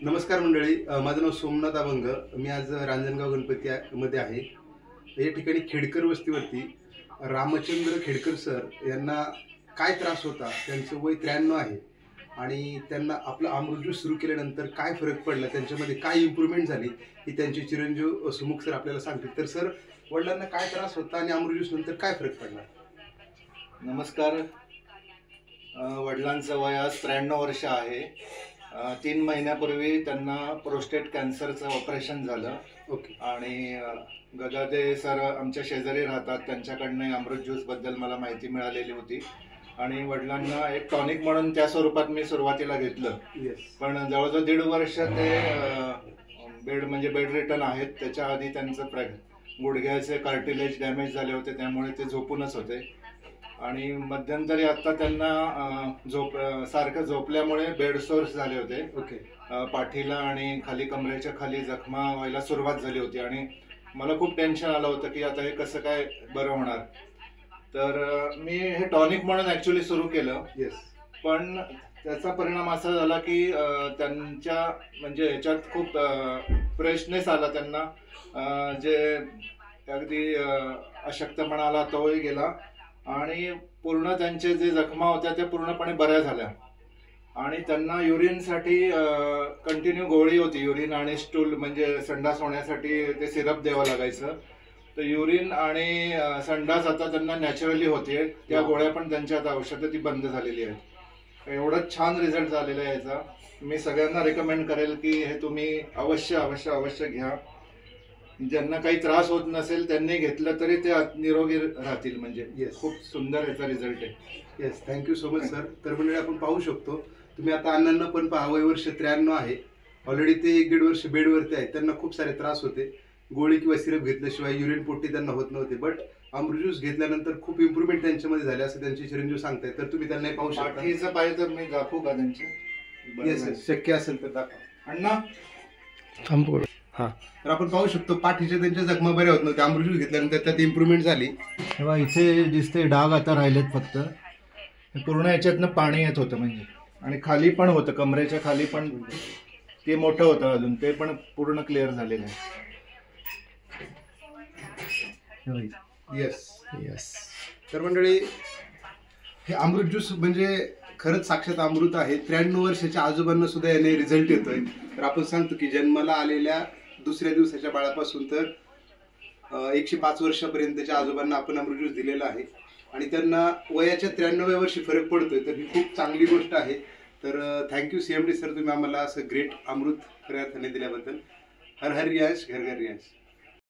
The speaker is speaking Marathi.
नमस्कार मंडळी, माझं नाव सोमनाथ अभंग. मी आज रांजणगाव गणपती मध्ये आहे. या ठिकाणी खेडकर वस्तीवरती रामचंद्र खेडकर सर यांना काय त्रास होता, त्यांचं वय 93 आहे आणि त्यांना आपलं अमृत ज्यूस सुरू केल्यानंतर काय फरक पडला, त्यांच्यामध्ये काय इम्प्रूव्हमेंट झाली ही त्यांचे चिरंजीव सुमुख सर आपल्याला सांगतील. तर सर, वडिलांना काय त्रास होता आणि अमृत ज्यूस नंतर काय फरक पडला? नमस्कार. वडिलांचं वय आज 93 वर्ष आहे. 3 महिन्यापूर्वी त्यांना प्रोस्टेट कॅन्सरचं ऑपरेशन झालं. ओके. आणि गदादे सर आमच्या शेजारी राहतात, त्यांच्याकडनं अमृत ज्यूस बद्दल मला माहिती मिळालेली होती आणि वडिलांना एक टॉनिक म्हणून त्या स्वरूपात मी सुरुवातीला घेतलं. पण जवळजवळ 1.5 वर्ष ते बेड रिटर्न आहेत. त्याच्या आधी त्यांचं गुडघ्याचे कार्टिलेज डॅमेज झाले होते, त्यामुळे ते झोपूनच होते आणि मध्यंतरी आता त्यांना सारखं झोपल्यामुळे बेड सोर्स झाले होते. ओके. पाठीला आणि खाली कमरेच्या खाली जखमा व्हायला सुरुवात झाली होती आणि मला खूप टेन्शन आलं होतं की आता हे कसं काय बरं होणार. तर मी हे टॉनिक म्हणून ऍक्च्युली सुरू केलं. पण त्याचा परिणाम असा झाला की त्यांच्या म्हणजे ह्याच्यात खूप फ्रेशनेस आला त्यांना. जे अगदी अशक्तपणा आला तोही गेला आणि पूर्ण त्यांचे जे जखमा होत्या त्या पूर्णपणे बऱ्या झाल्या आणि त्यांना युरिनसाठी कंटिन्यू गोळी होती. युरिन आणि स्टूल म्हणजे संडास होण्यासाठी ते सिरप द्यावं लागायचं. तर युरिन आणि संडास आता त्यांना नॅचरली होते. त्या गोळ्या पण त्यांच्या आता औषधं ती बंद झालेली आहेत. एवढंच छान रिझल्ट झालेला आहे याचा. मी सगळ्यांना रेकमेंड करेल की हे तुम्ही अवश्य अवश्य अवश्य घ्या. ज्यांना काही त्रास होत नसेल त्यांनी घेतलं तरी ते निरोगी राहतील. म्हणजे खूप सुंदर याचा रिझल्ट आहे. Yes, thank you so much sir. तर म्हणजे आपण पाहू शकतो, तुम्ही आता अण्णांना पण पहा, वय वर्ष 93 आहे. ऑलरेडी ते 1-1.5 वर्ष बेडवरती आहेत. त्यांना खूप सारे त्रास होते. गोळी किंवा सिरप घेतल्याशिवाय युरिन पोटी त्यांना होत नव्हते. बट अमृत ज्यूस घेतल्यानंतर खूप इम्प्रूव्हमेंट त्यांच्यामध्ये झाले असं त्यांचे चिरंजीव सांगतायत. तर तुम्ही त्यांना पाहू शकता. पाठीचं पाहिजे तर मी दाखवू का त्यांचे? येस, शक्य असेल तर दाखवा. अण्णा तर आपण पाहू शकतो, पाठीच्या त्यांच्या जखमा बऱ्या होत नव्हत्या. अमृत ज्यूस घेतल्यानंतर त्यात इम्प्रूव्हमेंट झाली. तेव्हा इथे दिसते डाग आता राहिलेत फक्त. पूर्ण याच्यातनं पाणी येत होतं म्हणजे, आणि खाली पण होतं, कमरेच्या खाली पण ते मोठं होतं अजून, ते पण पूर्ण क्लिअर झालेलं आहे. Yes yes. तर मंडळी, हे अमृत ज्यूस म्हणजे खरंच साक्षात अमृत आहे. 93 वर्षाच्या आजोबांना सुद्धा याने रिझल्ट येतोय. तर आपण सांगतो की जन्माला आलेल्या दुसऱ्या दिवसाच्या बाळापासून तर 105 वर्षापर्यंतच्या आजोबांना आपण अमृत ज्यूस दिलेला आहे आणि त्यांना वयाच्या 93व्या वर्षी फरक पडतोय. तर ही खूप चांगली गोष्ट आहे. तर थँक्यू CMD सर, तुम्ही आम्हाला असं ग्रेट अमृत खऱ्या अर्थाने दिल्याबद्दल. हर हर रियाज, घर घर रियाज.